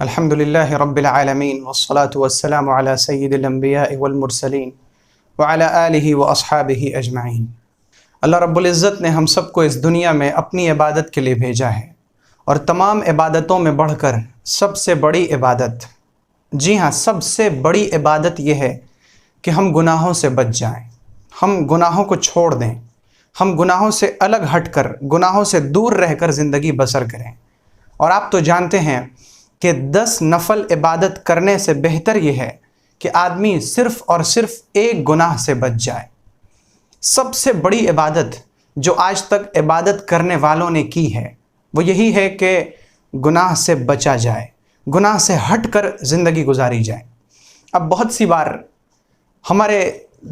الحمد لله رب العالمين والصلاة والسلام على سيد الانبیاء والمرسلین وعلى آلہ واصحابہ اجمعین۔ اللہ رب العزت نے ہم سب کو اس دنیا میں اپنی عبادت کے لیے بھیجا ہے، اور تمام عبادتوں میں بڑھ کر سب سے بڑی عبادت، جی ہاں سب سے بڑی عبادت یہ ہے کہ ہم گناہوں سے بچ جائیں، ہم گناہوں کو چھوڑ دیں، ہم گناہوں سے الگ ہٹ کر، گناہوں سے دور رہ کر زندگی بسر کریں۔ اور آپ تو جانتے ہیں کہ 10 نفل عبادت کرنے سے بہتر یہ ہے کہ آدمی صرف اور صرف ایک گناہ سے بچ جائے۔ سب سے بڑی عبادت جو آج تک عبادت کرنے والوں نے کی ہے وہ یہی ہے کہ گناہ سے بچا جائے، گناہ سے ہٹ کر زندگی گزاری جائے۔ اب بہت سی بار ہمارے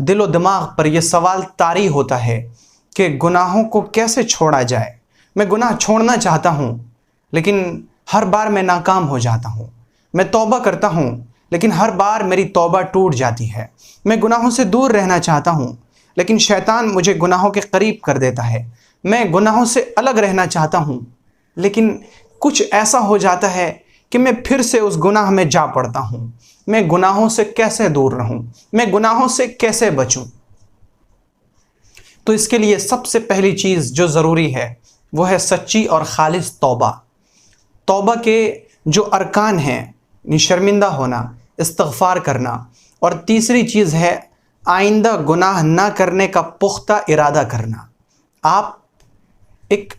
دل و دماغ پر یہ سوال طاری ہوتا ہے کہ گناہوں کو کیسے چھوڑا جائے۔ میں گناہ چھوڑنا چاہتا ہوں لیکن ہر بار میں ناکام ہو جاتا ہوں، میں توبہ کرتا ہوں لیکن ہر بار میری توبہ ٹوٹ جاتی ہے، میں گناہوں سے دور رہنا چاہتا ہوں لیکن شیطان مجھے گناہوں کے قریب کر دیتا ہے، میں گناہوں سے الگ رہنا چاہتا ہوں لیکن کچھ ایسا ہو جاتا ہے کہ میں پھر سے اس گناہ میں جا پڑتا ہوں۔ میں گناہوں سے کیسے دور رہوں، میں گناہوں سے کیسے بچوں؟ تو اس کے لیے سب سے پہلی چیز جو ضروری ہے وہ ہے سچی اور خالص توبہ۔ توبہ کے جو ارکان ہیں، یعنی شرمندہ ہونا، استغفار کرنا، اور تیسری چیز ہے آئندہ گناہ نہ کرنے کا پختہ ارادہ کرنا۔ آپ ایک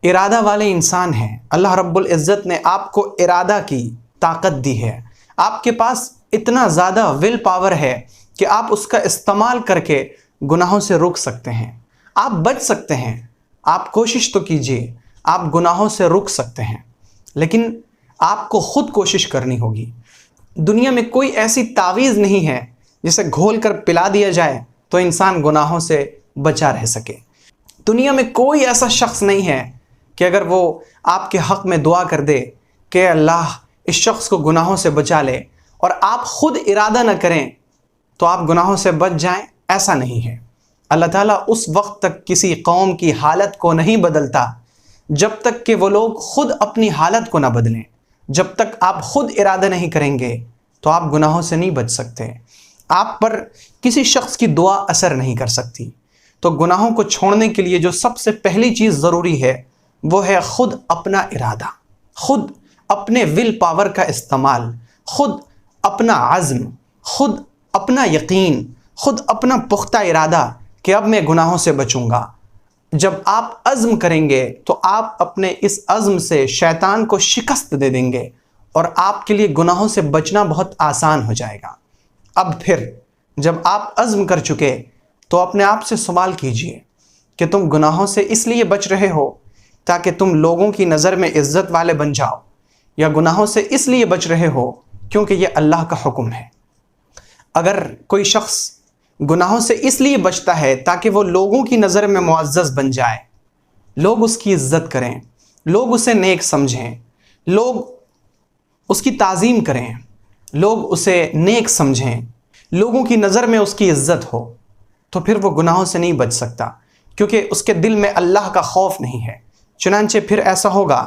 ارادہ والے انسان ہیں، اللہ رب العزت نے آپ کو ارادہ کی طاقت دی ہے، آپ کے پاس اتنا زیادہ ول پاور ہے کہ آپ اس کا استعمال کر کے گناہوں سے رک سکتے ہیں، آپ بچ سکتے ہیں۔ آپ کوشش تو کیجئے، آپ گناہوں سے رک سکتے ہیں، لیکن آپ کو خود کوشش کرنی ہوگی۔ دنیا میں کوئی ایسی تعویذ نہیں ہے جسے گھول کر پلا دیا جائے تو انسان گناہوں سے بچا رہ سکے۔ دنیا میں کوئی ایسا شخص نہیں ہے کہ اگر وہ آپ کے حق میں دعا کر دے کہ اللہ اس شخص کو گناہوں سے بچا لے، اور آپ خود ارادہ نہ کریں تو آپ گناہوں سے بچ جائیں، ایسا نہیں ہے۔ اللہ تعالیٰ اس وقت تک کسی قوم کی حالت کو نہیں بدلتا جب تک کہ وہ لوگ خود اپنی حالت کو نہ بدلیں۔ جب تک آپ خود ارادہ نہیں کریں گے تو آپ گناہوں سے نہیں بچ سکتے، آپ پر کسی شخص کی دعا اثر نہیں کر سکتی۔ تو گناہوں کو چھوڑنے کے لیے جو سب سے پہلی چیز ضروری ہے وہ ہے خود اپنا ارادہ، خود اپنے ول پاور کا استعمال، خود اپنا عزم، خود اپنا یقین، خود اپنا پختہ ارادہ کہ اب میں گناہوں سے بچوں گا۔ جب آپ عزم کریں گے تو آپ اپنے اس عزم سے شیطان کو شکست دے دیں گے، اور آپ کے لیے گناہوں سے بچنا بہت آسان ہو جائے گا۔ اب پھر جب آپ عزم کر چکے تو اپنے آپ سے سوال کیجئے کہ تم گناہوں سے اس لیے بچ رہے ہو تاکہ تم لوگوں کی نظر میں عزت والے بن جاؤ، یا گناہوں سے اس لیے بچ رہے ہو کیونکہ یہ اللہ کا حکم ہے؟ اگر کوئی شخص گناہوں سے اس لیے بچتا ہے تاکہ وہ لوگوں کی نظر میں معزز بن جائے، لوگ اس کی عزت کریں، لوگ اسے نیک سمجھیں، لوگ اس کی تعظیم کریں، لوگ اسے نیک سمجھیں، لوگوں کی نظر میں اس کی عزت ہو، تو پھر وہ گناہوں سے نہیں بچ سکتا، کیونکہ اس کے دل میں اللہ کا خوف نہیں ہے۔ چنانچہ پھر ایسا ہوگا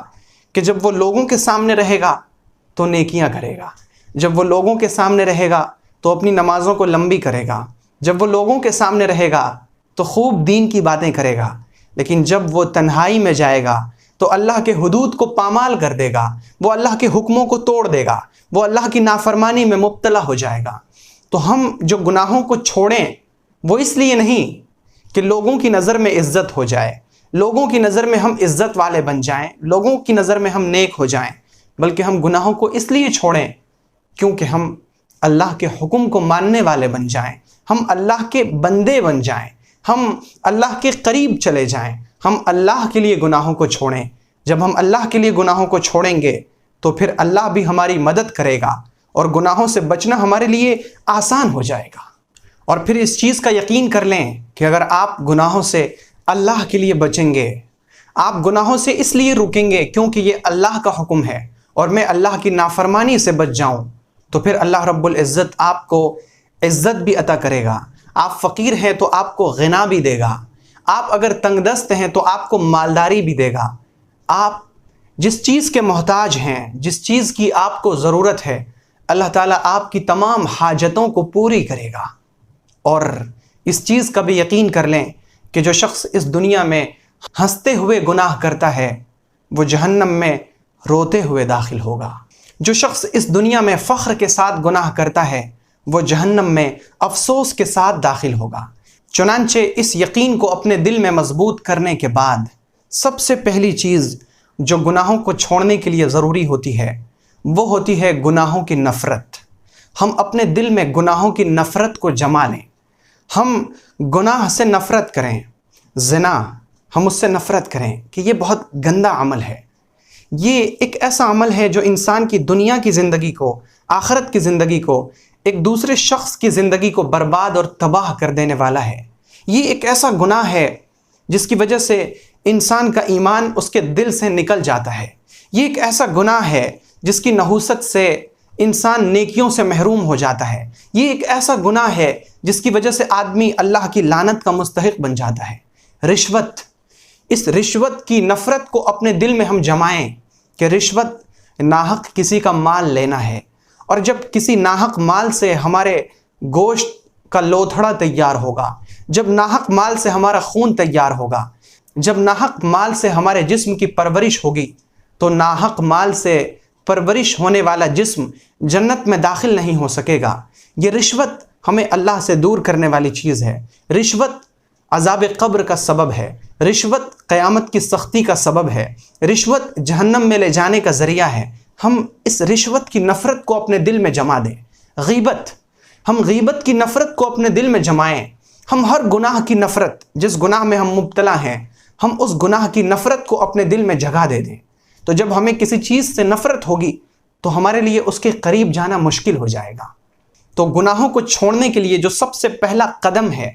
کہ جب وہ لوگوں کے سامنے رہے گا تو نیکیاں کرے گا، جب وہ لوگوں کے سامنے رہے گا تو اپنی نمازوں کو لمبی کرے گا، جب وہ لوگوں کے سامنے رہے گا تو خوب دین کی باتیں کرے گا، لیکن جب وہ تنہائی میں جائے گا تو اللہ کے حدود کو پامال کر دے گا، وہ اللہ کے حکموں کو توڑ دے گا، وہ اللہ کی نافرمانی میں مبتلا ہو جائے گا۔ تو ہم جو گناہوں کو چھوڑیں وہ اس لیے نہیں کہ لوگوں کی نظر میں عزت ہو جائے، لوگوں کی نظر میں ہم عزت والے بن جائیں، لوگوں کی نظر میں ہم نیک ہو جائیں، بلکہ ہم گناہوں کو اس لیے چھوڑیں کیونکہ ہم اللہ کے حکم کو ماننے والے بن جائیں، ہم اللہ کے بندے بن جائیں، ہم اللہ کے قریب چلے جائیں، ہم اللہ کے لیے گناہوں کو چھوڑیں۔ جب ہم اللہ کے لیے گناہوں کو چھوڑیں گے تو پھر اللہ بھی ہماری مدد کرے گا، اور گناہوں سے بچنا ہمارے لیے آسان ہو جائے گا۔ اور پھر اس چیز کا یقین کر لیں کہ اگر آپ گناہوں سے اللہ کے لیے بچیں گے، آپ گناہوں سے اس لیے رکیں گے کیونکہ یہ اللہ کا حکم ہے اور میں اللہ کی نافرمانی سے بچ جاؤں، تو پھر اللہ رب العزت آپ کو عزت بھی عطا کرے گا۔ آپ فقیر ہیں تو آپ کو غنا بھی دے گا، آپ اگر تنگ دست ہیں تو آپ کو مالداری بھی دے گا، آپ جس چیز کے محتاج ہیں، جس چیز کی آپ کو ضرورت ہے، اللہ تعالیٰ آپ کی تمام حاجتوں کو پوری کرے گا۔ اور اس چیز کا بھی یقین کر لیں کہ جو شخص اس دنیا میں ہنستے ہوئے گناہ کرتا ہے وہ جہنم میں روتے ہوئے داخل ہوگا۔ جو شخص اس دنیا میں فخر کے ساتھ گناہ کرتا ہے وہ جہنم میں افسوس کے ساتھ داخل ہوگا۔ چنانچہ اس یقین کو اپنے دل میں مضبوط کرنے کے بعد سب سے پہلی چیز جو گناہوں کو چھوڑنے کے لیے ضروری ہوتی ہے وہ ہوتی ہے گناہوں کی نفرت۔ ہم اپنے دل میں گناہوں کی نفرت کو جما لیں، ہم گناہ سے نفرت کریں، زنا ہم اس سے نفرت کریں کہ یہ بہت گندا عمل ہے، یہ ایک ایسا عمل ہے جو انسان کی دنیا کی زندگی کو، آخرت کی زندگی کو، ایک دوسرے شخص کی زندگی کو برباد اور تباہ کر دینے والا ہے۔ یہ ایک ایسا گناہ ہے جس کی وجہ سے انسان کا ایمان اس کے دل سے نکل جاتا ہے۔ یہ ایک ایسا گناہ ہے جس کی نحوست سے انسان نیکیوں سے محروم ہو جاتا ہے۔ یہ ایک ایسا گناہ ہے جس کی وجہ سے آدمی اللہ کی لعنت کا مستحق بن جاتا ہے۔ رشوت، اس رشوت کی نفرت کو اپنے دل میں ہم جمائیں کہ رشوت ناحق کسی کا مال لینا ہے، اور جب کسی ناحق مال سے ہمارے گوشت کا لوتھڑا تیار ہوگا، جب ناحق مال سے ہمارا خون تیار ہوگا، جب ناحق مال سے ہمارے جسم کی پرورش ہوگی، تو ناحق مال سے پرورش ہونے والا جسم جنت میں داخل نہیں ہو سکے گا۔ یہ رشوت ہمیں اللہ سے دور کرنے والی چیز ہے۔ رشوت عذاب قبر کا سبب ہے، رشوت قیامت کی سختی کا سبب ہے، رشوت جہنم میں لے جانے کا ذریعہ ہے۔ ہم اس رشوت کی نفرت کو اپنے دل میں جما دیں۔ غیبت، ہم غیبت کی نفرت کو اپنے دل میں جمائیں۔ ہم ہر گناہ کی نفرت، جس گناہ میں ہم مبتلا ہیں، ہم اس گناہ کی نفرت کو اپنے دل میں جگہ دے دیں۔ تو جب ہمیں کسی چیز سے نفرت ہوگی تو ہمارے لیے اس کے قریب جانا مشکل ہو جائے گا۔ تو گناہوں کو چھوڑنے کے لیے جو سب سے پہلا قدم ہے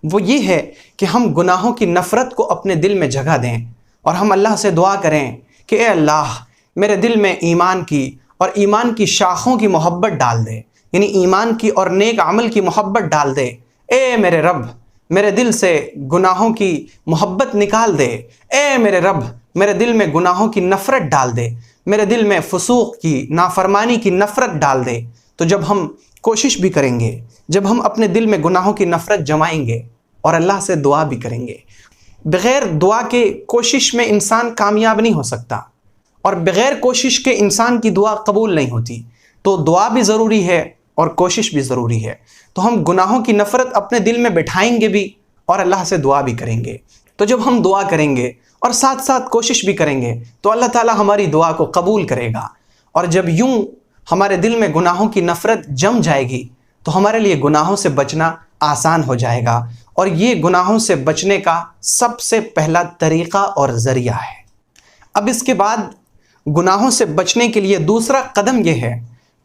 وہ یہ ہے کہ ہم گناہوں کی نفرت کو اپنے دل میں جگہ دیں، اور ہم اللہ سے دعا کریں کہ اے اللہ میرے دل میں ایمان کی اور ایمان کی شاخوں کی محبت ڈال دے، یعنی ایمان کی اور نیک عمل کی محبت ڈال دے۔ اے میرے رب میرے دل سے گناہوں کی محبت نکال دے۔ اے میرے رب میرے دل میں گناہوں کی نفرت ڈال دے، میرے دل میں فسوق کی، نافرمانی کی نفرت ڈال دے۔ تو جب ہم کوشش بھی کریں گے، جب ہم اپنے دل میں گناہوں کی نفرت جمائیں گے اور اللہ سے دعا بھی کریں گے، بغیر دعا کے کوشش میں انسان کامیاب نہیں ہو سکتا، اور بغیر کوشش کے انسان کی دعا قبول نہیں ہوتی۔ تو دعا بھی ضروری ہے اور کوشش بھی ضروری ہے۔ تو ہم گناہوں کی نفرت اپنے دل میں بٹھائیں گے بھی اور اللہ سے دعا بھی کریں گے۔ تو جب ہم دعا کریں گے اور ساتھ ساتھ کوشش بھی کریں گے تو اللہ تعالیٰ ہماری دعا کو قبول کرے گا۔ اور جب یوں ہمارے دل میں گناہوں کی نفرت جم جائے گی تو ہمارے لیے گناہوں سے بچنا آسان ہو جائے گا، اور یہ گناہوں سے بچنے کا سب سے پہلا طریقہ اور ذریعہ ہے۔ اب اس کے بعد گناہوں سے بچنے کے لیے دوسرا قدم یہ ہے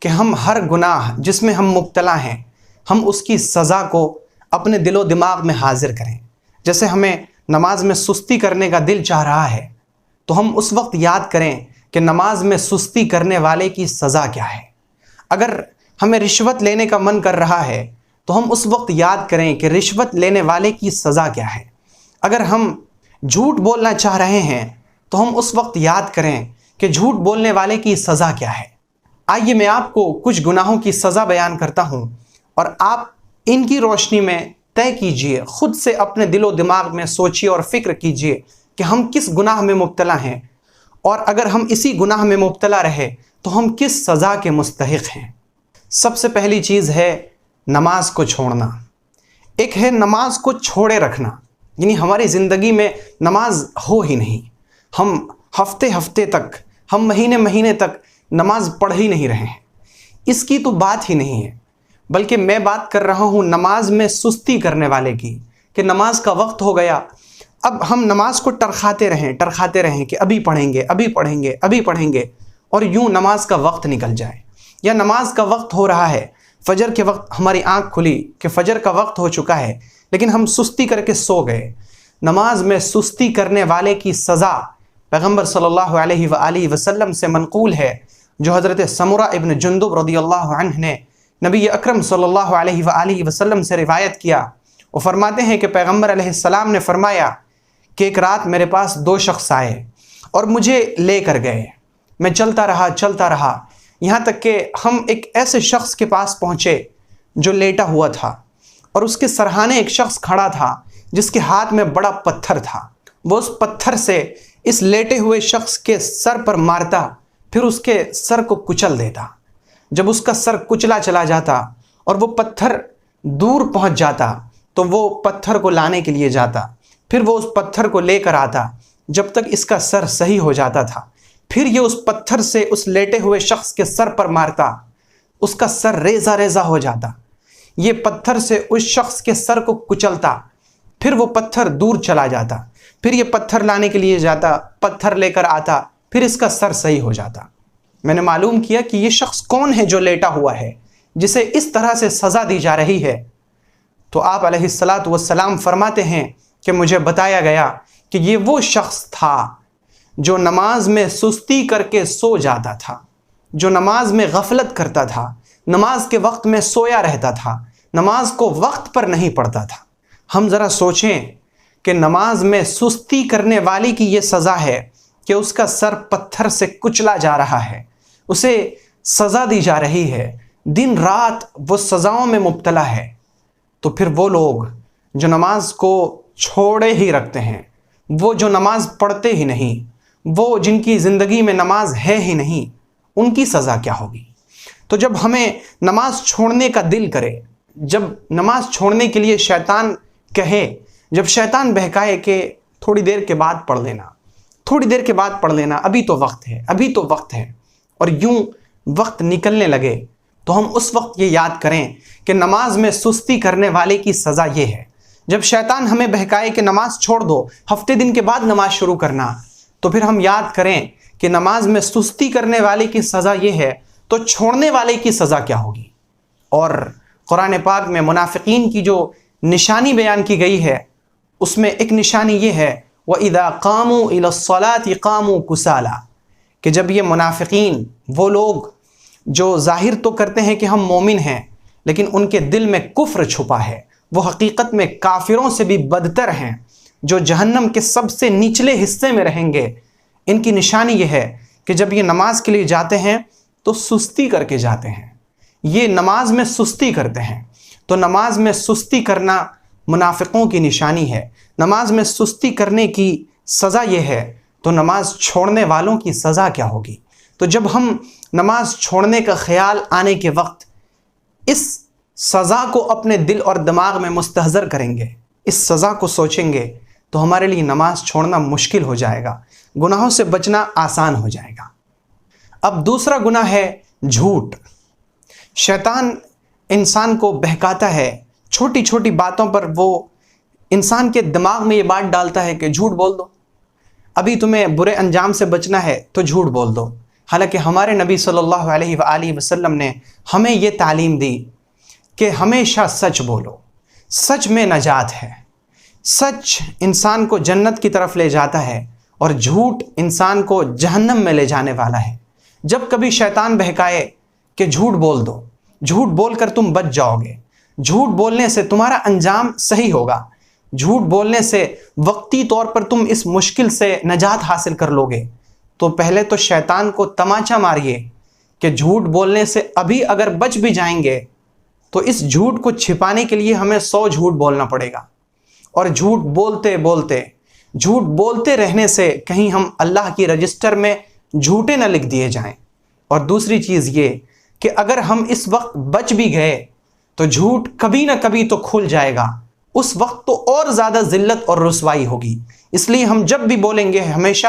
کہ ہم ہر گناہ جس میں ہم مبتلا ہیں ہم اس کی سزا کو اپنے دل و دماغ میں حاضر کریں۔ جیسے ہمیں نماز میں سستی کرنے کا دل چاہ رہا ہے تو ہم اس وقت یاد کریں کہ نماز میں سستی کرنے والے کی سزا کیا ہے۔ اگر ہمیں رشوت لینے کا من کر رہا ہے تو ہم اس وقت یاد کریں کہ رشوت لینے والے کی سزا کیا ہے۔ اگر ہم جھوٹ بولنا چاہ رہے ہیں تو ہم اس وقت یاد کریں کہ جھوٹ بولنے والے کی سزا کیا ہے۔ آئیے میں آپ کو کچھ گناہوں کی سزا بیان کرتا ہوں، اور آپ ان کی روشنی میں طے کیجئے، خود سے اپنے دل و دماغ میں سوچیے اور فکر کیجئے کہ ہم کس گناہ میں مبتلا ہیں، اور اگر ہم اسی گناہ میں مبتلا رہے تو ہم کس سزا کے مستحق ہیں۔ سب سے پہلی چیز ہے نماز کو چھوڑنا۔ ایک ہے نماز کو چھوڑے رکھنا، یعنی ہماری زندگی میں نماز ہو ہی نہیں، ہم ہفتے ہفتے تک، ہم مہینے مہینے تک نماز پڑھ ہی نہیں رہے ہیں۔ اس کی تو بات ہی نہیں ہے، بلکہ میں بات کر رہا ہوں نماز میں سستی کرنے والے کی، کہ نماز کا وقت ہو گیا، اب ہم نماز کو ٹرخاتے رہیں کہ ابھی پڑھیں گے، ابھی پڑھیں گے، ابھی پڑھیں گے، اور یوں نماز کا وقت نکل جائے۔ یا نماز کا وقت ہو رہا ہے، فجر کے وقت ہماری آنکھ کھلی کہ فجر کا وقت ہو چکا ہے، لیکن ہم سستی کر کے سو گئے۔ نماز میں سستی کرنے والے کی سزا پیغمبر صلی اللہ علیہ وآلہ وسلم سے منقول ہے، جو حضرت سمرہ ابن جندب رضی اللہ عنہ نے نبی اکرم صلی اللہ علیہ وآلہ وسلم سے روایت کیا۔ وہ فرماتے ہیں کہ پیغمبر علیہ السلام نے فرمایا کہ ایک رات میرے پاس دو شخص آئے اور مجھے لے کر گئے۔ میں چلتا رہا یہاں تک کہ ہم ایک ایسے شخص کے پاس پہنچے جو لیٹا ہوا تھا، اور اس کے سرہانے ایک شخص کھڑا تھا جس کے ہاتھ میں بڑا پتھر تھا۔ وہ اس پتھر سے اس لیٹے ہوئے شخص کے سر پر مارتا، پھر اس کے سر کو کچل دیتا۔ جب اس کا سر کچلا چلا جاتا اور وہ پتھر دور پہنچ جاتا تو وہ پتھر کو لانے کے لیے جاتا، پھر وہ اس پتھر کو لے کر آتا جب تک اس کا سر صحیح ہو جاتا تھا۔ پھر یہ اس پتھر سے اس لیٹے ہوئے شخص کے سر پر مارتا، اس کا سر ریزہ ریزہ ہو جاتا۔ یہ پتھر سے اس شخص کے سر کو کچلتا، پھر وہ پتھر دور چلا جاتا، پھر یہ پتھر لانے کے لیے جاتا، پتھر لے کر آتا، پھر اس کا سر صحیح ہو جاتا۔ میں نے معلوم کیا کہ یہ شخص کون ہے جو لیٹا ہوا ہے، جسے اس طرح سے سزا دی جا رہی ہے۔ تو آپ علیہ الصلاۃ والسلام فرماتے ہیں کہ مجھے بتایا گیا کہ یہ وہ شخص تھا جو نماز میں سستی کر کے سو جاتا تھا، جو نماز میں غفلت کرتا تھا، نماز کے وقت میں سویا رہتا تھا، نماز کو وقت پر نہیں پڑھتا تھا۔ ہم ذرا سوچیں کہ نماز میں سستی کرنے والی کی یہ سزا ہے کہ اس کا سر پتھر سے کچلا جا رہا ہے، اسے سزا دی جا رہی ہے، دن رات وہ سزاؤں میں مبتلا ہے۔ تو پھر وہ لوگ جو نماز کو چھوڑے ہی رکھتے ہیں، وہ جو نماز پڑھتے ہی نہیں، وہ جن کی زندگی میں نماز ہے ہی نہیں، ان کی سزا کیا ہوگی؟ تو جب ہمیں نماز چھوڑنے کا دل کرے، جب نماز چھوڑنے کے لیے شیطان کہے، جب شیطان بہکائے کہ تھوڑی دیر کے بعد پڑھ لینا، تھوڑی دیر کے بعد پڑھ لینا، ابھی تو وقت ہے، ابھی تو وقت ہے، اور یوں وقت نکلنے لگے، تو ہم اس وقت یہ یاد کریں کہ نماز میں سستی کرنے والے کی سزا یہ ہے۔ جب شیطان ہمیں بہکائے کہ نماز چھوڑ دو، ہفتے دن کے بعد نماز شروع کرنا، تو پھر ہم یاد کریں کہ نماز میں سستی کرنے والے کی سزا یہ ہے، تو چھوڑنے والے کی سزا کیا ہوگی؟ اور قرآن پاک میں منافقین کی جو نشانی بیان کی گئی ہے، اس میں ایک نشانی یہ ہے وَإِذَا قَامُوا إِلَى الصَّلَاةِ قَامُوا كُسَالَىٰ، کہ جب یہ منافقین، وہ لوگ جو ظاہر تو کرتے ہیں کہ ہم مومن ہیں، لیکن ان کے دل میں کفر چھپا ہے، وہ حقیقت میں کافروں سے بھی بدتر ہیں، جو جہنم کے سب سے نچلے حصے میں رہیں گے، ان کی نشانی یہ ہے کہ جب یہ نماز کے لیے جاتے ہیں تو سستی کر کے جاتے ہیں، یہ نماز میں سستی کرتے ہیں۔ تو نماز میں سستی کرنا منافقوں کی نشانی ہے، نماز میں سستی کرنے کی سزا یہ ہے، تو نماز چھوڑنے والوں کی سزا کیا ہوگی؟ تو جب ہم نماز چھوڑنے کا خیال آنے کے وقت اس سزا کو اپنے دل اور دماغ میں مستحضر کریں گے، اس سزا کو سوچیں گے، تو ہمارے لیے نماز چھوڑنا مشکل ہو جائے گا، گناہوں سے بچنا آسان ہو جائے گا۔ اب دوسرا گناہ ہے جھوٹ۔ شیطان انسان کو بہکاتا ہے، چھوٹی چھوٹی باتوں پر وہ انسان کے دماغ میں یہ بات ڈالتا ہے کہ جھوٹ بول دو، ابھی تمہیں برے انجام سے بچنا ہے تو جھوٹ بول دو۔ حالانکہ ہمارے نبی صلی اللہ علیہ وآلہ وسلم نے ہمیں یہ تعلیم دی کہ ہمیشہ سچ بولو، سچ میں نجات ہے، سچ انسان کو جنت کی طرف لے جاتا ہے، اور جھوٹ انسان کو جہنم میں لے جانے والا ہے۔ جب کبھی شیطان بہکائے کہ جھوٹ بول دو، جھوٹ بول کر تم بچ جاؤ گے، جھوٹ بولنے سے تمہارا انجام صحیح ہوگا، جھوٹ بولنے سے وقتی طور پر تم اس مشکل سے نجات حاصل کر لو گے، تو پہلے تو شیطان کو تماچا ماریے کہ جھوٹ بولنے سے ابھی اگر بچ بھی جائیں گے تو اس جھوٹ کو چھپانے کے لیے ہمیں 100 جھوٹ بولنا پڑے گا، اور جھوٹ بولتے رہنے سے کہیں ہم اللہ کی رجسٹر میں جھوٹے نہ لکھ دیے جائیں۔ اور دوسری چیز یہ کہ اگر ہم اس وقت بچ بھی گئے تو جھوٹ کبھی نہ کبھی تو کھل جائے گا، اس وقت تو اور زیادہ ذلت اور رسوائی ہوگی۔ اس لیے ہم جب بھی بولیں گے ہمیشہ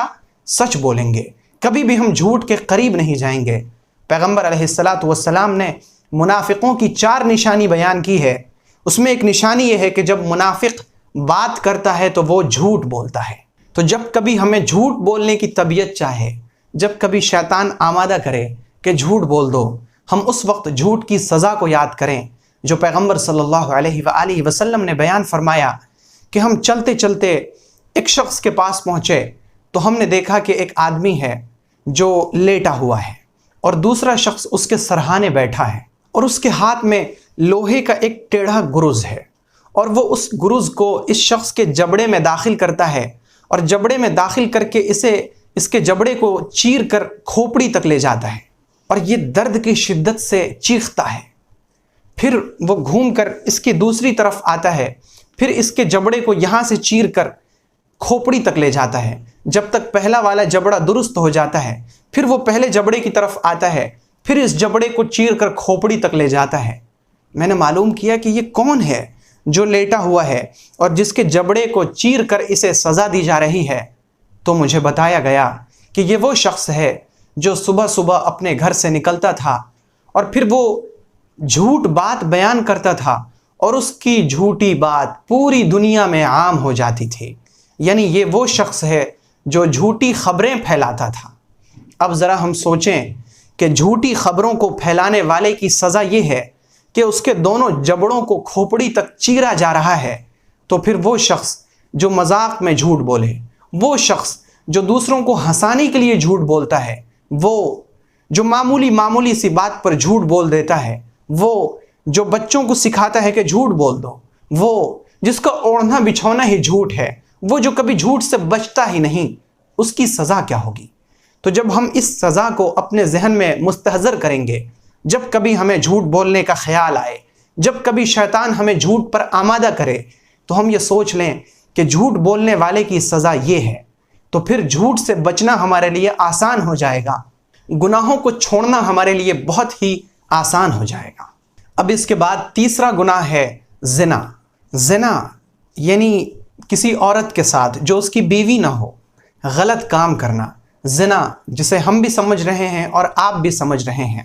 سچ بولیں گے، کبھی بھی ہم جھوٹ کے قریب نہیں جائیں گے۔ پیغمبر علیہ الصلاۃ والسلام نے منافقوں کی 4 نشانی بیان کی ہے، اس میں ایک نشانی یہ ہے کہ جب منافق بات کرتا ہے تو وہ جھوٹ بولتا ہے۔ تو جب کبھی ہمیں جھوٹ بولنے کی طبیعت چاہے، جب کبھی شیطان آمادہ کرے کہ جھوٹ بول دو، ہم اس وقت جھوٹ کی سزا کو یاد کریں جو پیغمبر صلی اللہ علیہ وآلہ وسلم نے بیان فرمایا کہ ہم چلتے چلتے ایک شخص کے پاس پہنچے تو ہم نے دیکھا کہ ایک آدمی ہے جو لیٹا ہوا ہے، اور دوسرا شخص اس کے سرہانے بیٹھا ہے، اور اس کے ہاتھ میں لوہے کا ایک ٹیڑھا گرز ہے، اور وہ اس گرز کو اس شخص کے جبڑے میں داخل کرتا ہے، اور جبڑے میں داخل کر کے اسے اس کے جبڑے کو چیر کر کھوپڑی تک لے جاتا ہے اور یہ درد کی شدت سے چیختا ہے. پھر وہ گھوم کر اس کی دوسری طرف آتا ہے، پھر اس کے جبڑے کو یہاں سے چیر کر کھوپڑی تک لے جاتا ہے جب تک پہلا والا جبڑا درست ہو جاتا ہے. پھر وہ پہلے جبڑے کی طرف آتا ہے، پھر اس جبڑے کو چیر کر کھوپڑی تک لے جاتا ہے. میں نے معلوم کیا کہ یہ کون ہے جو لیٹا ہوا ہے اور جس کے جبڑے کو چیر کر اسے سزا دی جا رہی ہے. تو مجھے بتایا گیا کہ یہ وہ شخص ہے جو صبح صبح اپنے گھر سے نکلتا تھا اور پھر وہ جھوٹ بات بیان کرتا تھا اور اس کی جھوٹی بات پوری دنیا میں عام ہو جاتی تھی. یعنی یہ وہ شخص ہے جو جھوٹی خبریں پھیلاتا تھا. اب ذرا ہم سوچیں کہ جھوٹی خبروں کو پھیلانے والے کی سزا یہ ہے کہ اس کے دونوں جبڑوں کو کھوپڑی تک چیرا جا رہا ہے. تو پھر وہ شخص جو مذاق میں جھوٹ بولے، وہ شخص جو دوسروں کو ہنسانے کے لیے جھوٹ بولتا ہے، وہ جو معمولی سی بات پر جھوٹ بول دیتا ہے، وہ جو بچوں کو سکھاتا ہے کہ جھوٹ بول دو، وہ جس کا اوڑھنا بچھونا ہی جھوٹ ہے، وہ جو کبھی جھوٹ سے بچتا ہی نہیں، اس کی سزا کیا ہوگی؟ تو جب ہم اس سزا کو اپنے ذہن میں مستحضر کریں گے، جب کبھی ہمیں جھوٹ بولنے کا خیال آئے، جب کبھی شیطان ہمیں جھوٹ پر آمادہ کرے، تو ہم یہ سوچ لیں کہ جھوٹ بولنے والے کی سزا یہ ہے. تو پھر جھوٹ سے بچنا ہمارے لیے آسان ہو جائے گا، گناہوں کو چھوڑنا ہمارے لیے بہت ہی آسان ہو جائے گا. اب اس کے بعد تیسرا گناہ ہے زنا. زنا یعنی کسی عورت کے ساتھ جو اس کی بیوی نہ ہو غلط کام کرنا. زنا جسے ہم بھی سمجھ رہے ہیں اور آپ بھی سمجھ رہے ہیں.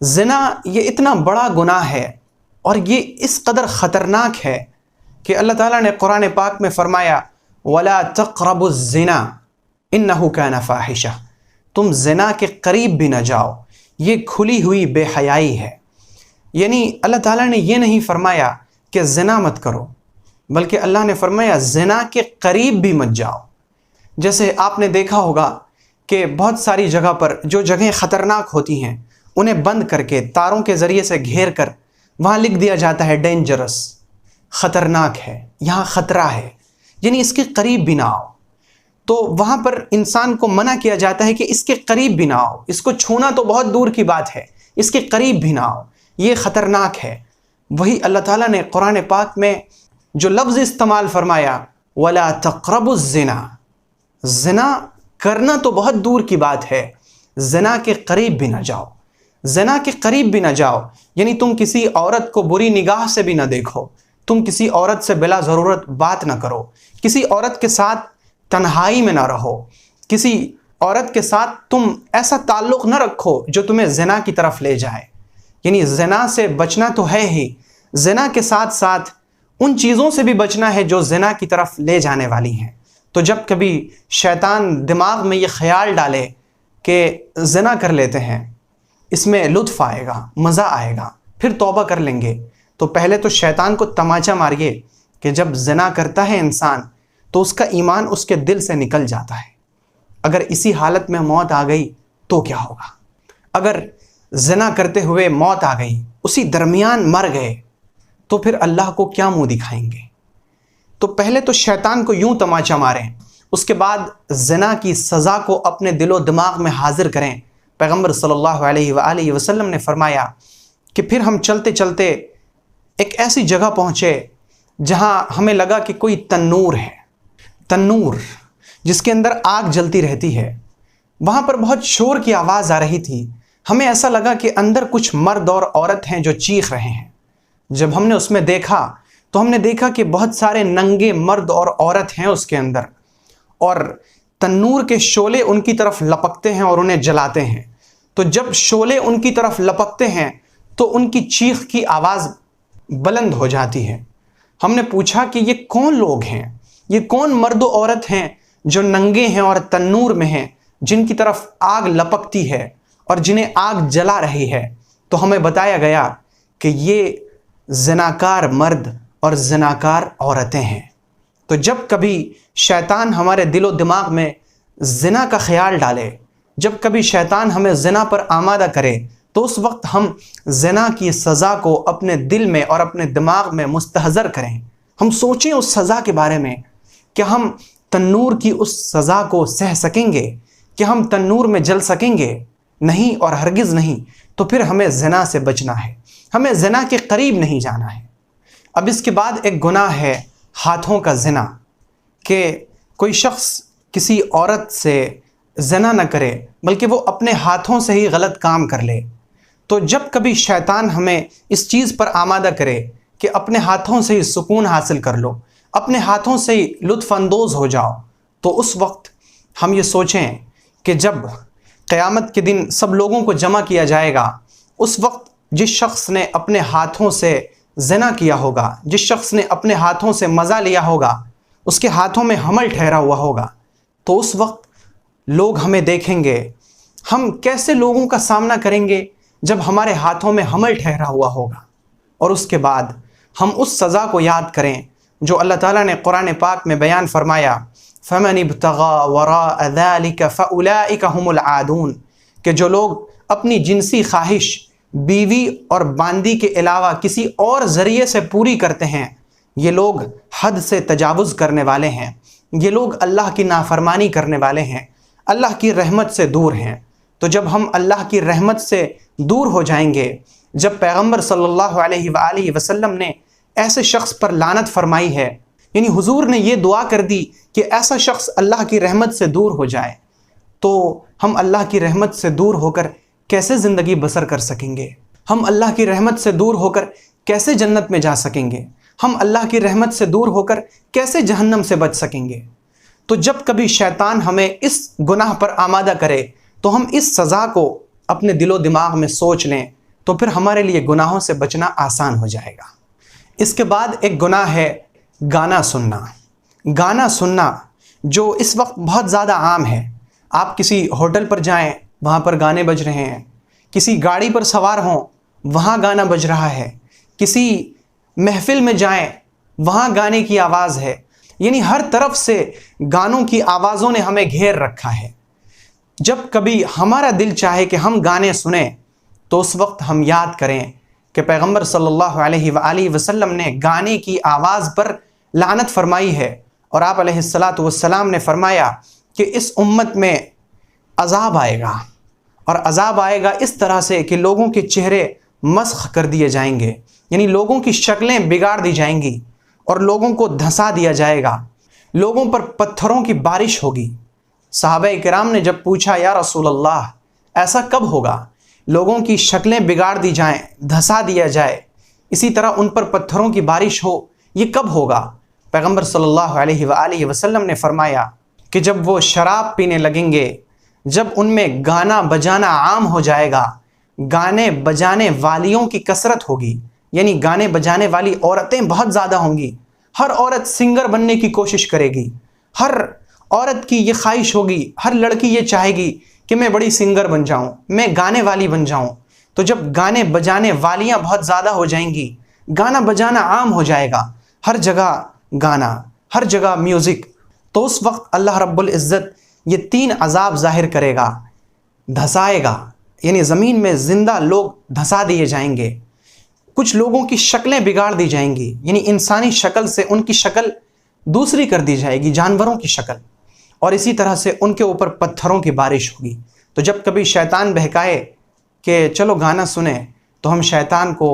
زنا یہ اتنا بڑا گناہ ہے اور یہ اس قدر خطرناک ہے کہ اللہ تعالیٰ نے قرآن پاک میں فرمایا وَلَا تَقْرَبُوا الزِّنَا إِنَّهُ كَانَ فَاحِشَةً. تم زنا کے قریب بھی نہ جاؤ، یہ کھلی ہوئی بے حیائی ہے. یعنی اللہ تعالیٰ نے یہ نہیں فرمایا کہ زنا مت کرو، بلکہ اللہ نے فرمایا زنا کے قریب بھی مت جاؤ. جیسے آپ نے دیکھا ہوگا کہ بہت ساری جگہ پر جو جگہیں خطرناک ہوتی ہیں انہیں بند کر کے تاروں کے ذریعے سے گھیر کر وہاں لکھ دیا جاتا ہے ڈینجرس، خطرناک ہے، یہاں خطرہ ہے، یعنی اس کے قریب بھی نہ آؤ. تو وہاں پر انسان کو منع کیا جاتا ہے کہ اس کے قریب بھی نہ آؤ، اس کو چھونا تو بہت دور کی بات ہے، اس کے قریب بھی نہ آؤ، یہ خطرناک ہے. وہی اللہ تعالیٰ نے قرآن پاک میں جو لفظ استعمال فرمایا وَلَا تَقْرَبُوا الزِّنَا، زنا کرنا تو بہت دور کی بات ہے، زنا کے قریب بھی نہ جاؤ. زنا کے قریب بھی نہ جاؤ یعنی تم کسی عورت کو بری نگاہ سے بھی نہ دیکھو، تم کسی عورت سے بلا ضرورت بات نہ کرو، کسی عورت کے ساتھ تنہائی میں نہ رہو، کسی عورت کے ساتھ تم ایسا تعلق نہ رکھو جو تمہیں زنا کی طرف لے جائے. یعنی زنا سے بچنا تو ہے ہی، زنا کے ساتھ ساتھ ان چیزوں سے بھی بچنا ہے جو زنا کی طرف لے جانے والی ہیں. تو جب کبھی شیطان دماغ میں یہ خیال ڈالے کہ زنا کر لیتے ہیں، اس میں لطف آئے گا، مزہ آئے گا، پھر توبہ کر لیں گے، تو پہلے تو شیطان کو تماچا ماریے کہ جب زنا کرتا ہے انسان تو اس کا ایمان اس کے دل سے نکل جاتا ہے. اگر اسی حالت میں موت آ گئی تو کیا ہوگا؟ اگر زنا کرتے ہوئے موت آ گئی، اسی درمیان مر گئے، تو پھر اللہ کو کیا منہ دکھائیں گے؟ تو پہلے تو شیطان کو یوں تماچا ماریں، اس کے بعد زنا کی سزا کو اپنے دل و دماغ میں حاضر کریں. پیغمبر صلی اللہ علیہ وآلہ وسلم نے فرمایا کہ پھر ہم چلتے چلتے ایک ایسی جگہ پہنچے جہاں ہمیں لگا کہ کوئی تنور ہے، تنور جس کے اندر آگ جلتی رہتی ہے. وہاں پر بہت شور کی آواز آ رہی تھی. ہمیں ایسا لگا کہ اندر کچھ مرد اور عورت ہیں جو چیخ رہے ہیں. جب ہم نے اس میں دیکھا تو ہم نے دیکھا کہ بہت سارے ننگے مرد اور عورت ہیں اس کے اندر، اور تنور کے شعلے ان کی طرف لپکتے ہیں اور انہیں جلاتے ہیں. تو جب شعلے ان کی طرف لپکتے ہیں تو ان کی چیخ کی آواز بلند ہو جاتی ہے. ہم نے پوچھا کہ یہ کون لوگ ہیں، یہ کون مرد و عورت ہیں جو ننگے ہیں اور تنور میں ہیں، جن کی طرف آگ لپکتی ہے اور جنہیں آگ جلا رہی ہے؟ تو ہمیں بتایا گیا کہ یہ زناکار مرد اور زناکار عورتیں ہیں. تو جب کبھی شیطان ہمارے دل و دماغ میں زنا کا خیال ڈالے، جب کبھی شیطان ہمیں زنا پر آمادہ کرے، تو اس وقت ہم زنا کی سزا کو اپنے دل میں اور اپنے دماغ میں مستحضر کریں. ہم سوچیں اس سزا کے بارے میں، کہ ہم تنور کی اس سزا کو سہ سکیں گے؟ کہ ہم تنور میں جل سکیں گے؟ نہیں اور ہرگز نہیں۔ تو پھر ہمیں زنا سے بچنا ہے، ہمیں زنا کے قریب نہیں جانا ہے۔ اب اس کے بعد ایک گناہ ہے ہاتھوں کا زنا، کہ کوئی شخص کسی عورت سے زنا نہ کرے بلکہ وہ اپنے ہاتھوں سے ہی غلط کام کر لے۔ تو جب کبھی شیطان ہمیں اس چیز پر آمادہ کرے کہ اپنے ہاتھوں سے ہی سکون حاصل کر لو، اپنے ہاتھوں سے ہی لطف اندوز ہو جاؤ، تو اس وقت ہم یہ سوچیں کہ جب قیامت کے دن سب لوگوں کو جمع کیا جائے گا، اس وقت جس شخص نے اپنے ہاتھوں سے زنا کیا ہوگا، جس شخص نے اپنے ہاتھوں سے مزہ لیا ہوگا، اس کے ہاتھوں میں حمل ٹھہرا ہوا ہوگا، تو اس وقت لوگ ہمیں دیکھیں گے۔ ہم کیسے لوگوں کا سامنا کریں گے جب ہمارے ہاتھوں میں حمل ٹھہرا ہوا ہوگا؟ اور اس کے بعد ہم اس سزا کو یاد کریں جو اللہ تعالیٰ نے قرآن پاک میں بیان فرمایا، فَمَنِ ابْتَغَى وَرَاءَ ذَلِكَ فَأُولَئِكَ هُمُ الْعَادُونَ، کہ جو لوگ اپنی جنسی خواہش بیوی اور باندی کے علاوہ کسی اور ذریعے سے پوری کرتے ہیں، یہ لوگ حد سے تجاوز کرنے والے ہیں، یہ لوگ اللہ کی نافرمانی کرنے والے ہیں، اللہ کی رحمت سے دور ہیں۔ تو جب ہم اللہ کی رحمت سے دور ہو جائیں گے، جب پیغمبر صلی اللہ علیہ وآلہ وسلم نے ایسے شخص پر لعنت فرمائی ہے، یعنی حضور نے یہ دعا کر دی کہ ایسا شخص اللہ کی رحمت سے دور ہو جائے، تو ہم اللہ کی رحمت سے دور ہو کر کیسے زندگی بسر کر سکیں گے؟ ہم اللہ کی رحمت سے دور ہو کر کیسے جنت میں جا سکیں گے؟ ہم اللہ کی رحمت سے دور ہو کر کیسے جہنم سے بچ سکیں گے؟ تو جب کبھی شیطان ہمیں اس گناہ پر آمادہ کرے تو ہم اس سزا کو اپنے دل و دماغ میں سوچ لیں، تو پھر ہمارے لیے گناہوں سے بچنا آسان ہو جائے گا۔ اس کے بعد ایک گناہ ہے گانا سننا۔ گانا سننا جو اس وقت بہت زیادہ عام ہے۔ آپ کسی ہوٹل پر جائیں، وہاں پر گانے بج رہے ہیں، کسی گاڑی پر سوار ہوں، وہاں گانا بج رہا ہے، کسی محفل میں جائیں، وہاں گانے کی آواز ہے، یعنی ہر طرف سے گانوں کی آوازوں نے ہمیں گھیر رکھا ہے۔ جب کبھی ہمارا دل چاہے کہ ہم گانے سنیں تو اس وقت ہم یاد کریں کہ پیغمبر صلی اللہ علیہ وآلہ وسلم نے گانے کی آواز پر لعنت فرمائی ہے، اور آپ علیہ السلام نے فرمایا کہ اس امت میں عذاب آئے گا، اور عذاب آئے گا اس طرح سے کہ لوگوں کے چہرے مسخ کر دیے جائیں گے، یعنی لوگوں کی شکلیں بگاڑ دی جائیں گی اور لوگوں کو دھنسا دیا جائے گا، لوگوں پر پتھروں کی بارش ہوگی۔ صحابہ کرام نے جب پوچھا یا رسول اللہ ایسا کب ہوگا؟ لوگوں کی شکلیں بگاڑ دی جائیں، دھنسا دیا جائے، اسی طرح ان پر پتھروں کی بارش ہو، یہ کب ہوگا؟ پیغمبر صلی اللہ علیہ وآلہ وسلم نے فرمایا کہ جب وہ شراب پینے لگیں گے، جب ان میں گانا بجانا عام ہو جائے گا، گانے بجانے والیوں کی کثرت ہوگی، یعنی گانے بجانے والی عورتیں بہت زیادہ ہوں گی، ہر عورت سنگر بننے کی کوشش کرے گی، ہر عورت کی یہ خواہش ہوگی، ہر لڑکی یہ چاہے گی کہ میں بڑی سنگر بن جاؤں، میں گانے والی بن جاؤں۔ تو جب گانے بجانے والیاں بہت زیادہ ہو جائیں گی، گانا بجانا عام ہو جائے گا، ہر جگہ گانا، ہر جگہ میوزک، تو اس وقت اللہ رب العزت یہ 3 عذاب ظاہر کرے گا، دھسائے گا، یعنی زمین میں زندہ لوگ دھسا دیے جائیں گے، کچھ لوگوں کی شکلیں بگاڑ دی جائیں گی، یعنی انسانی شکل سے ان کی شکل دوسری کر دی جائے گی، جانوروں کی شکل، اور اسی طرح سے ان کے اوپر پتھروں کی بارش ہوگی۔ تو جب کبھی شیطان بہکائے کہ چلو گانا سنیں، تو ہم شیطان کو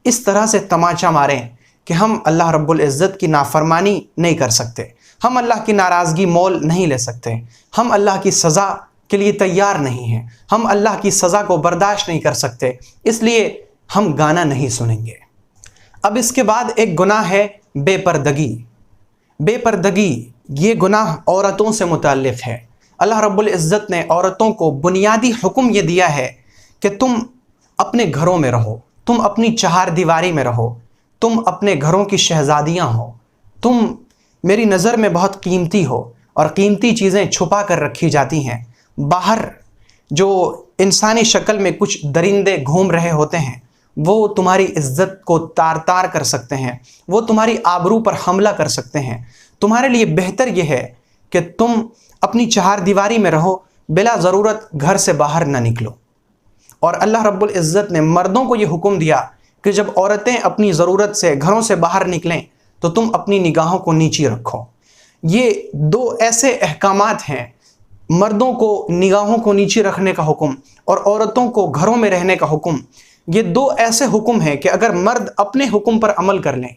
اس طرح سے تماچا ماریں کہ ہم اللہ رب العزت کی نافرمانی نہیں کر سکتے، ہم اللہ کی ناراضگی مول نہیں لے سکتے، ہم اللہ کی سزا کے لیے تیار نہیں ہیں، ہم اللہ کی سزا کو برداشت نہیں کر سکتے، اس لیے ہم گانا نہیں سنیں گے۔ اب اس کے بعد ایک گناہ ہے بے پردگی۔ بے پردگی یہ گناہ عورتوں سے متعلق ہے۔ اللہ رب العزت نے عورتوں کو بنیادی حکم یہ دیا ہے کہ تم اپنے گھروں میں رہو، تم اپنی 4 دیواری میں رہو، تم اپنے گھروں کی شہزادیاں ہو، تم میری نظر میں بہت قیمتی ہو، اور قیمتی چیزیں چھپا کر رکھی جاتی ہیں۔ باہر جو انسانی شکل میں کچھ درندے گھوم رہے ہوتے ہیں، وہ تمہاری عزت کو تار تار کر سکتے ہیں، وہ تمہاری آبرو پر حملہ کر سکتے ہیں۔ تمہارے لیے بہتر یہ ہے کہ تم اپنی 4 دیواری میں رہو، بلا ضرورت گھر سے باہر نہ نکلو۔ اور اللہ رب العزت نے مردوں کو یہ حکم دیا کہ جب عورتیں اپنی ضرورت سے گھروں سے باہر نکلیں تو تم اپنی نگاہوں کو نیچی رکھو۔ یہ 2 ایسے احکامات ہیں مردوں کو نگاہوں کو نیچے رکھنے کا حکم اور عورتوں کو گھروں میں رہنے کا حکم، یہ دو ایسے حکم ہیں کہ اگر مرد اپنے حکم پر عمل کر لیں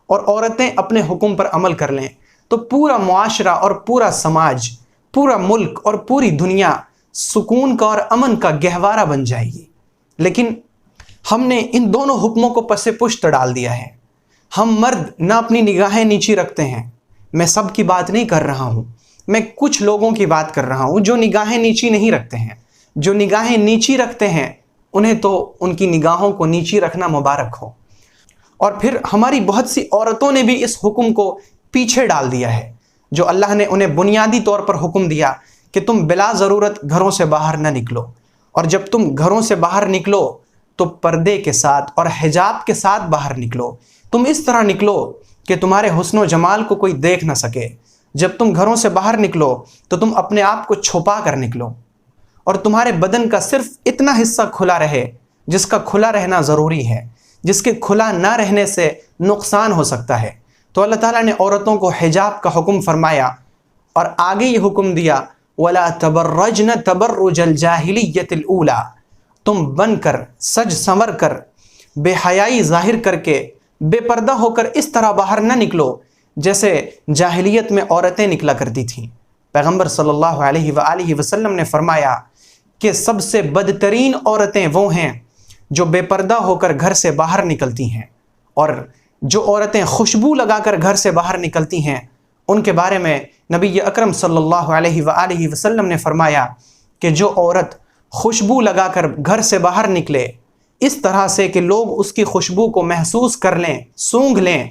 اور عورتیں اپنے حکم پر عمل کر لیں تو پورا معاشرہ اور پورا سماج، پورا ملک اور پوری دنیا سکون کا اور امن کا گہوارہ بن جائے گی۔ لیکن ہم نے ان دونوں حکموں کو پس پشت ڈال دیا ہے۔ ہم مرد نہ اپنی نگاہیں نیچی رکھتے ہیں، میں سب کی بات نہیں کر رہا ہوں، میں کچھ لوگوں کی بات کر رہا ہوں جو نگاہیں نیچی نہیں رکھتے ہیں۔ جو نگاہیں نیچی رکھتے ہیں انہیں تو ان کی نگاہوں کو نیچی رکھنا مبارک ہو۔ اور پھر ہماری بہت سی عورتوں نے بھی اس حکم کو پیچھے ڈال دیا ہے، جو اللہ نے انہیں بنیادی طور پر حکم دیا کہ تم بلا ضرورت گھروں سے باہر نہ نکلو، اور جب تم گھروں سے باہر نکلو تو پردے کے ساتھ اور حجاب کے ساتھ باہر نکلو۔ تم اس طرح نکلو کہ تمہارے حسن و جمال کو کوئی دیکھ نہ سکے۔ جب تم گھروں سے باہر نکلو تو تم اپنے آپ کو چھپا کر نکلو، اور تمہارے بدن کا صرف اتنا حصہ کھلا رہے جس کا کھلا رہنا ضروری ہے، جس کے کھلا نہ رہنے سے نقصان ہو سکتا ہے۔ تو اللہ تعالیٰ نے عورتوں کو حجاب کا حکم فرمایا اور آگے یہ حکم دیا وَلَا تَبَرَّجْنَ تَبَرُّجَ الْجَاهِلِيَّةِ الْأُولَى، تم بن کر، سج سنور کر، بے حیائی ظاہر کر کے، بے پردہ ہو کر اس طرح باہر نہ نکلو جیسے جاہلیت میں عورتیں نکلا کرتی تھیں۔ پیغمبر صلی اللہ علیہ وآلہ وسلم نے فرمایا کہ سب سے بدترین عورتیں وہ ہیں جو بے پردہ ہو کر گھر سے باہر نکلتی ہیں، اور جو عورتیں خوشبو لگا کر گھر سے باہر نکلتی ہیں ان کے بارے میں نبی اکرم صلی اللہ علیہ وآلہ وسلم نے فرمایا کہ جو عورت خوشبو لگا کر گھر سے باہر نکلے اس طرح سے کہ لوگ اس کی خوشبو کو محسوس کر لیں، سونگھ لیں،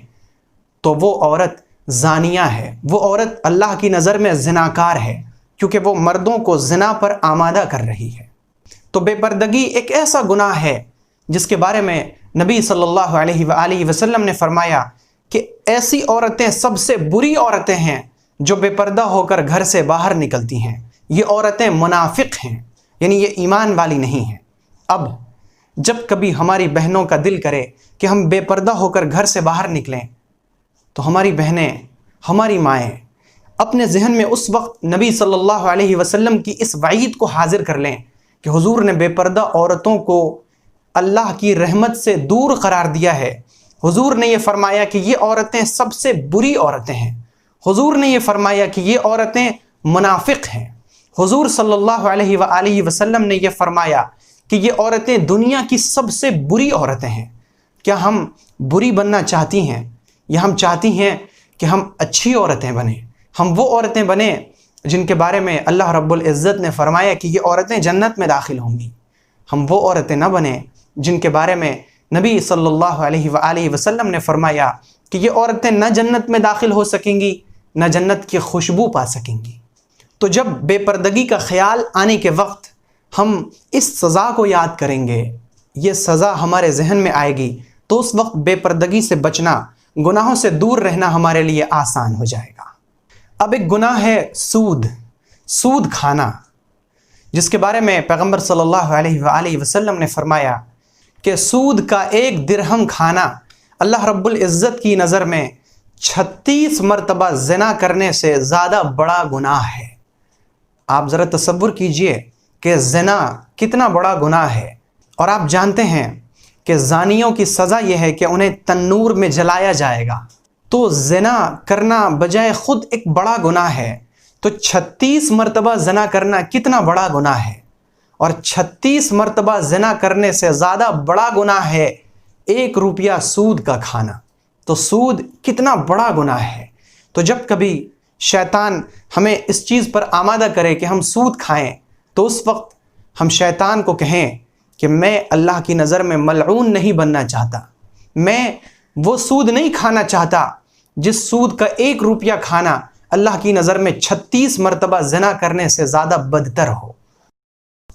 تو وہ عورت زانیہ ہے، وہ عورت اللہ کی نظر میں زناکار ہے، کیونکہ وہ مردوں کو زنا پر آمادہ کر رہی ہے۔ تو بے پردگی ایک ایسا گناہ ہے جس کے بارے میں نبی صلی اللہ علیہ وآلہ وسلم نے فرمایا کہ ایسی عورتیں سب سے بری عورتیں ہیں جو بے پردہ ہو کر گھر سے باہر نکلتی ہیں۔ یہ عورتیں منافق ہیں، یعنی یہ ایمان والی نہیں ہیں۔ اب جب کبھی ہماری بہنوں کا دل کرے کہ ہم بے پردہ ہو کر گھر سے باہر نکلیں تو ہماری بہنیں، ہماری مائیں اپنے ذہن میں اس وقت نبی صلی اللہ علیہ وسلم کی اس وعید کو حاضر کر لیں کہ حضور نے بے پردہ عورتوں کو اللہ کی رحمت سے دور قرار دیا ہے۔ حضور نے یہ فرمایا کہ یہ عورتیں سب سے بری عورتیں ہیں۔ حضور نے یہ فرمایا کہ یہ عورتیں منافق ہیں۔ حضور صلی اللہ علیہ وآلہ وسلم نے یہ فرمایا کہ یہ عورتیں دنیا کی سب سے بری عورتیں ہیں۔ کیا ہم بری بننا چاہتی ہیں یا ہم چاہتی ہیں کہ ہم اچھی عورتیں بنیں؟ ہم وہ عورتیں بنیں جن کے بارے میں اللہ رب العزت نے فرمایا کہ یہ عورتیں جنت میں داخل ہوں گی۔ ہم وہ عورتیں نہ بنیں جن کے بارے میں نبی صلی اللہ علیہ وآلہ وسلم نے فرمایا کہ یہ عورتیں نہ جنت میں داخل ہو سکیں گی نہ جنت کی خوشبو پا سکیں گی۔ تو جب بے پردگی کا خیال آنے کے وقت ہم اس سزا کو یاد کریں گے، یہ سزا ہمارے ذہن میں آئے گی، تو اس وقت بے پردگی سے بچنا، گناہوں سے دور رہنا ہمارے لیے آسان ہو جائے گا۔ اب ایک گناہ ہے سود کھانا، جس کے بارے میں پیغمبر صلی اللہ علیہ وآلہ وسلم نے فرمایا کہ سود کا 1 درہم کھانا اللہ رب العزت کی نظر میں 36 مرتبہ زنا کرنے سے زیادہ بڑا گناہ ہے۔ آپ ذرا تصور کیجئے کہ زنا کتنا بڑا گناہ ہے، اور آپ جانتے ہیں کہ زانیوں کی سزا یہ ہے کہ انہیں تنور میں جلایا جائے گا۔ تو زنا کرنا بجائے خود ایک بڑا گناہ ہے، تو 36 مرتبہ زنا کرنا کتنا بڑا گناہ ہے، اور 36 مرتبہ زنا کرنے سے زیادہ بڑا گناہ ہے 1 روپیہ سود کا کھانا۔ تو سود کتنا بڑا گناہ ہے۔ تو جب کبھی شیطان ہمیں اس چیز پر آمادہ کرے کہ ہم سود کھائیں تو اس وقت ہم شیطان کو کہیں کہ میں اللہ کی نظر میں ملعون نہیں بننا چاہتا، میں وہ سود نہیں کھانا چاہتا جس سود کا 1 روپیہ کھانا اللہ کی نظر میں 36 مرتبہ زنا کرنے سے زیادہ بدتر ہو۔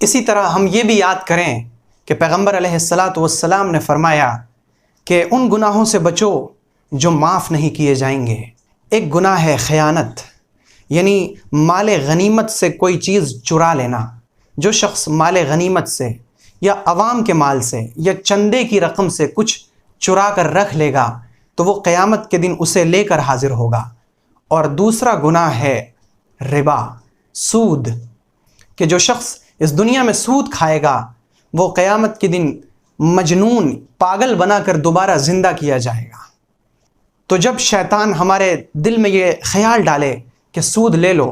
اسی طرح ہم یہ بھی یاد کریں کہ پیغمبر علیہ السلام نے فرمایا کہ ان گناہوں سے بچو جو معاف نہیں کیے جائیں گے۔ ایک گناہ ہے خیانت، یعنی مال غنیمت سے کوئی چیز چرا لینا۔ جو شخص مال غنیمت سے یا عوام کے مال سے یا چندے کی رقم سے کچھ چرا کر رکھ لے گا تو وہ قیامت کے دن اسے لے کر حاضر ہوگا۔ اور دوسرا گناہ ہے ربا، سود، کہ جو شخص اس دنیا میں سود کھائے گا وہ قیامت کے دن مجنون پاگل بنا کر دوبارہ زندہ کیا جائے گا۔ تو جب شیطان ہمارے دل میں یہ خیال ڈالے کہ سود لے لو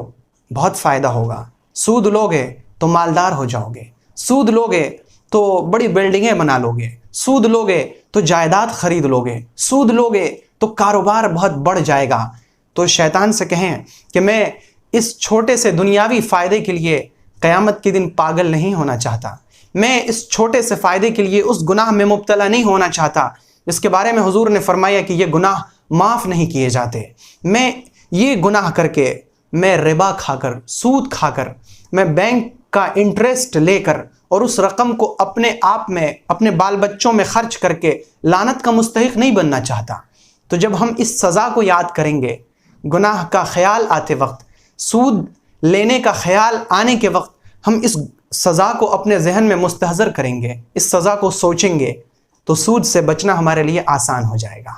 بہت فائدہ ہوگا، سود لوگے تو مالدار ہو جاؤ گے، سود لوگے تو بڑی بلڈنگیں بنا لو گے، سود لوگے تو جائیداد خرید لو گے، سود لوگے تو کاروبار بہت بڑھ جائے گا، تو شیطان سے کہیں کہ میں اس چھوٹے سے دنیاوی فائدے کے لیے قیامت کے دن پاگل نہیں ہونا چاہتا، میں اس چھوٹے سے فائدے کے لیے اس گناہ میں مبتلا نہیں ہونا چاہتا جس کے بارے میں حضور نے فرمایا کہ یہ گناہ معاف نہیں کیے جاتے۔ میں یہ گناہ کر کے، میں ربا کھا کر، سود کھا کر، میں بینک کا انٹرسٹ لے کر اور اس رقم کو اپنے آپ میں، اپنے بال بچوں میں خرچ کر کے لعنت کا مستحق نہیں بننا چاہتا۔ تو جب ہم اس سزا کو یاد کریں گے، گناہ کا خیال آتے وقت، سود لینے کا خیال آنے کے وقت، ہم اس سزا کو اپنے ذہن میں مستحضر کریں گے، اس سزا کو سوچیں گے، تو سود سے بچنا ہمارے لیے آسان ہو جائے گا۔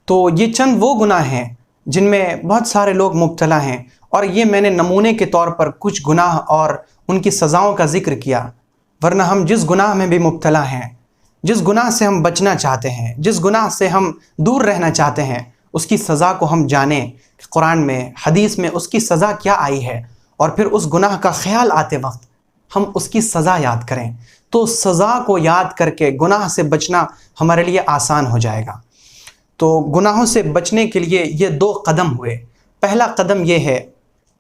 تو یہ چند وہ گناہ ہیں جن میں بہت سارے لوگ مبتلا ہیں، اور یہ میں نے نمونے کے طور پر کچھ گناہ اور ان کی سزاؤں کا ذکر کیا، ورنہ ہم جس گناہ میں بھی مبتلا ہیں، جس گناہ سے ہم بچنا چاہتے ہیں، جس گناہ سے ہم دور رہنا چاہتے ہیں، اس کی سزا کو ہم جانیں کہ قرآن میں، حدیث میں اس کی سزا کیا آئی ہے، اور پھر اس گناہ کا خیال آتے وقت ہم اس کی سزا یاد کریں، تو سزا کو یاد کر کے گناہ سے بچنا ہمارے لیے آسان ہو جائے گا۔ تو گناہوں سے بچنے کے لیے یہ دو قدم ہوئے۔ پہلا قدم یہ ہے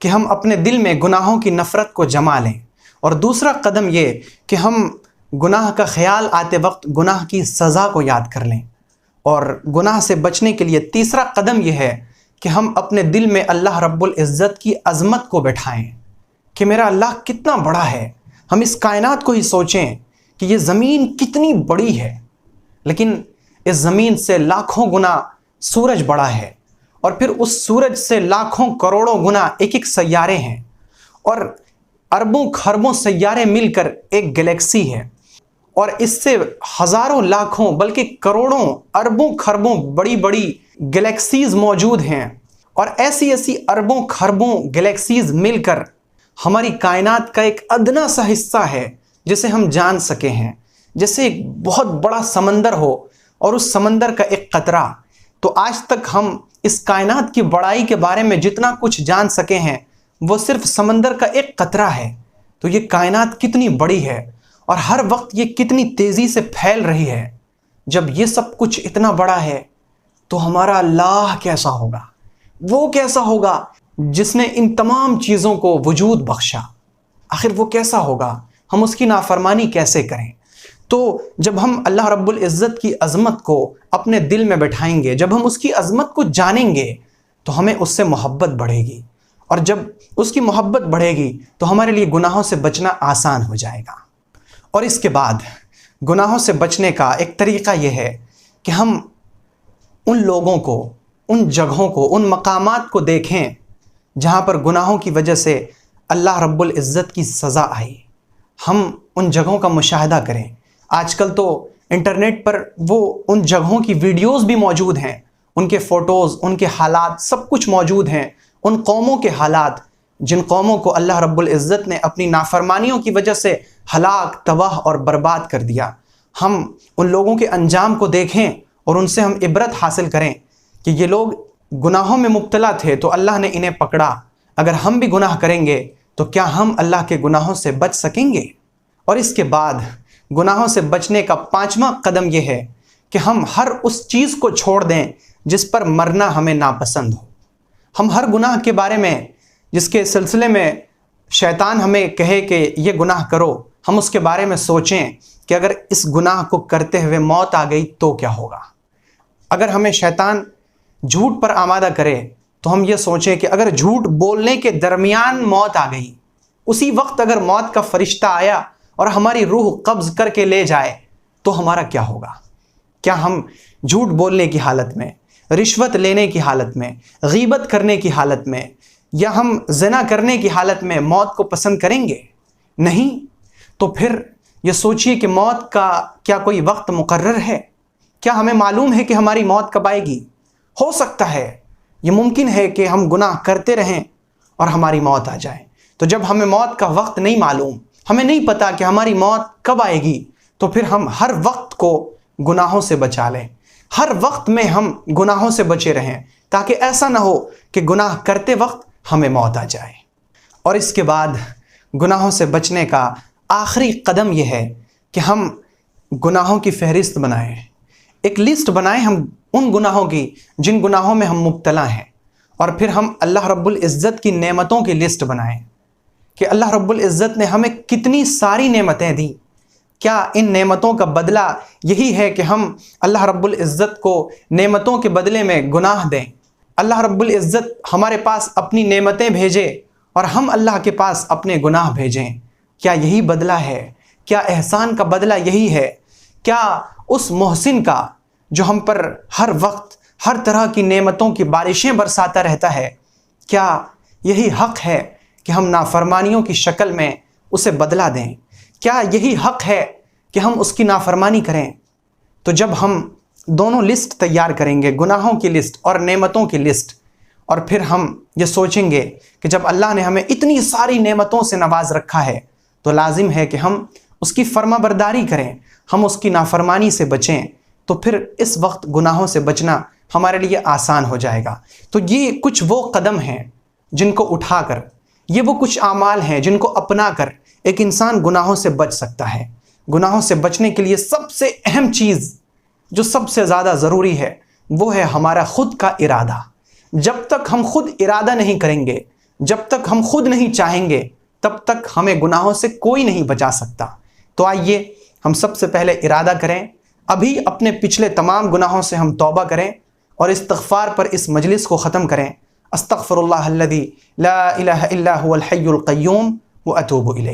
کہ ہم اپنے دل میں گناہوں کی نفرت کو جما لیں، اور دوسرا قدم یہ کہ ہم گناہ کا خیال آتے وقت گناہ کی سزا کو یاد کر لیں، اور گناہ سے بچنے کے لیے تیسرا قدم یہ ہے کہ ہم اپنے دل میں اللہ رب العزت کی عظمت کو بٹھائیں کہ میرا اللہ کتنا بڑا ہے۔ ہم اس کائنات کو ہی سوچیں کہ یہ زمین کتنی بڑی ہے، لیکن اس زمین سے لاکھوں گنا سورج بڑا ہے، اور پھر اس سورج سے لاکھوں کروڑوں گنا ایک ایک سیارے ہیں، اور اربوں خربوں سیارے مل کر ایک گلیکسی ہے، اور اس سے ہزاروں لاکھوں بلکہ کروڑوں اربوں خربوں بڑی بڑی گلیکسیز موجود ہیں، اور ایسی ایسی اربوں خربوں گلیکسیز مل کر ہماری کائنات کا ایک ادنا سا حصہ ہے جسے ہم جان سکے ہیں، جیسے ایک بہت بڑا سمندر ہو اور اس سمندر کا ایک قطرہ۔ تو آج تک ہم اس کائنات کی بڑائی کے بارے میں جتنا کچھ جان سکے ہیں وہ صرف سمندر کا ایک قطرہ ہے۔ تو یہ کائنات کتنی بڑی ہے، اور ہر وقت یہ کتنی تیزی سے پھیل رہی ہے۔ جب یہ سب کچھ اتنا بڑا ہے تو ہمارا اللہ کیسا ہوگا؟ وہ کیسا ہوگا جس نے ان تمام چیزوں کو وجود بخشا؟ آخر وہ کیسا ہوگا؟ ہم اس کی نافرمانی کیسے کریں؟ تو جب ہم اللہ رب العزت کی عظمت کو اپنے دل میں بٹھائیں گے، جب ہم اس کی عظمت کو جانیں گے تو ہمیں اس سے محبت بڑھے گی، اور جب اس کی محبت بڑھے گی تو ہمارے لیے گناہوں سے بچنا آسان ہو جائے گا۔ اور اس کے بعد گناہوں سے بچنے کا ایک طریقہ یہ ہے کہ ہم ان لوگوں کو، ان جگہوں کو، ان مقامات کو دیکھیں جہاں پر گناہوں کی وجہ سے اللہ رب العزت کی سزا آئی، ہم ان جگہوں کا مشاہدہ کریں۔ آج کل تو انٹرنیٹ پر وہ ان جگہوں کی ویڈیوز بھی موجود ہیں، ان کے فوٹوز، ان کے حالات سب کچھ موجود ہیں، ان قوموں کے حالات جن قوموں کو اللہ رب العزت نے اپنی نافرمانیوں کی وجہ سے ہلاک، تباہ اور برباد کر دیا۔ ہم ان لوگوں کے انجام کو دیکھیں اور ان سے ہم عبرت حاصل کریں کہ یہ لوگ گناہوں میں مبتلا تھے تو اللہ نے انہیں پکڑا، اگر ہم بھی گناہ کریں گے تو کیا ہم اللہ کے گناہوں سے بچ سکیں گے؟ اور اس کے بعد گناہوں سے بچنے کا پانچواں قدم یہ ہے کہ ہم ہر اس چیز کو چھوڑ دیں جس پر مرنا ہمیں ناپسند ہو۔ ہم ہر گناہ کے بارے میں جس کے سلسلے میں شیطان ہمیں کہے کہ یہ گناہ کرو، ہم اس کے بارے میں سوچیں کہ اگر اس گناہ کو کرتے ہوئے موت آ گئی تو کیا ہوگا۔ اگر ہمیں شیطان جھوٹ پر آمادہ کرے تو ہم یہ سوچیں کہ اگر جھوٹ بولنے کے درمیان موت آ گئی، اسی وقت اگر موت کا فرشتہ آیا اور ہماری روح قبض کر کے لے جائے تو ہمارا کیا ہوگا؟ کیا ہم جھوٹ بولنے کی حالت میں، رشوت لینے کی حالت میں، غیبت کرنے کی حالت میں، یا ہم زنا کرنے کی حالت میں موت کو پسند کریں گے؟ نہیں۔ تو پھر یہ سوچئے کہ موت کا کیا کوئی وقت مقرر ہے؟ کیا ہمیں معلوم ہے کہ ہماری موت کب آئے گی؟ ہو سکتا ہے، یہ ممکن ہے کہ ہم گناہ کرتے رہیں اور ہماری موت آ جائے، تو جب ہمیں موت کا وقت نہیں معلوم، ہمیں نہیں پتا کہ ہماری موت کب آئے گی، تو پھر ہم ہر وقت کو گناہوں سے بچا لیں، ہر وقت میں ہم گناہوں سے بچے رہیں، تاکہ ایسا نہ ہو کہ گناہ کرتے وقت ہمیں موت آ جائے۔ اور اس کے بعد گناہوں سے بچنے کا آخری قدم یہ ہے کہ ہم گناہوں کی فہرست بنائیں، ایک لسٹ بنائیں ہم ان گناہوں کی جن گناہوں میں ہم مبتلا ہیں، اور پھر ہم اللہ رب العزت کی نعمتوں کی لسٹ بنائیں کہ اللہ رب العزت نے ہمیں کتنی ساری نعمتیں دیں، کیا ان نعمتوں کا بدلہ یہی ہے کہ ہم اللہ رب العزت کو نعمتوں کے بدلے میں گناہ دیں؟ اللہ رب العزت ہمارے پاس اپنی نعمتیں بھیجے اور ہم اللہ کے پاس اپنے گناہ بھیجیں، کیا یہی بدلہ ہے؟ کیا احسان کا بدلہ یہی ہے؟ کیا اس محسن کا جو ہم پر ہر وقت ہر طرح کی نعمتوں کی بارشیں برساتا رہتا ہے، کیا یہی حق ہے کہ ہم نافرمانیوں کی شکل میں اسے بدلہ دیں؟ کیا یہی حق ہے کہ ہم اس کی نافرمانی کریں؟ تو جب ہم دونوں لسٹ تیار کریں گے، گناہوں کی لسٹ اور نعمتوں کی لسٹ، اور پھر ہم یہ سوچیں گے کہ جب اللہ نے ہمیں اتنی ساری نعمتوں سے نواز رکھا ہے تو لازم ہے کہ ہم اس کی فرما برداری کریں، ہم اس کی نافرمانی سے بچیں، تو پھر اس وقت گناہوں سے بچنا ہمارے لیے آسان ہو جائے گا۔ تو یہ کچھ وہ قدم ہیں جن کو اٹھا کر، یہ وہ کچھ اعمال ہیں جن کو اپنا کر ایک انسان گناہوں سے بچ سکتا ہے۔ گناہوں سے بچنے کے لیے سب سے اہم چیز جو سب سے زیادہ ضروری ہے وہ ہے ہمارا خود کا ارادہ۔ جب تک ہم خود ارادہ نہیں کریں گے، جب تک ہم خود نہیں چاہیں گے، تب تک ہمیں گناہوں سے کوئی نہیں بچا سکتا۔ تو آئیے ہم سب سے پہلے ارادہ کریں، ابھی اپنے پچھلے تمام گناہوں سے ہم توبہ کریں اور استغفار پر اس مجلس کو ختم کریں۔ استغفر اللہ الذی لا الہ الا هو الحی القیوم واتوب الیہ۔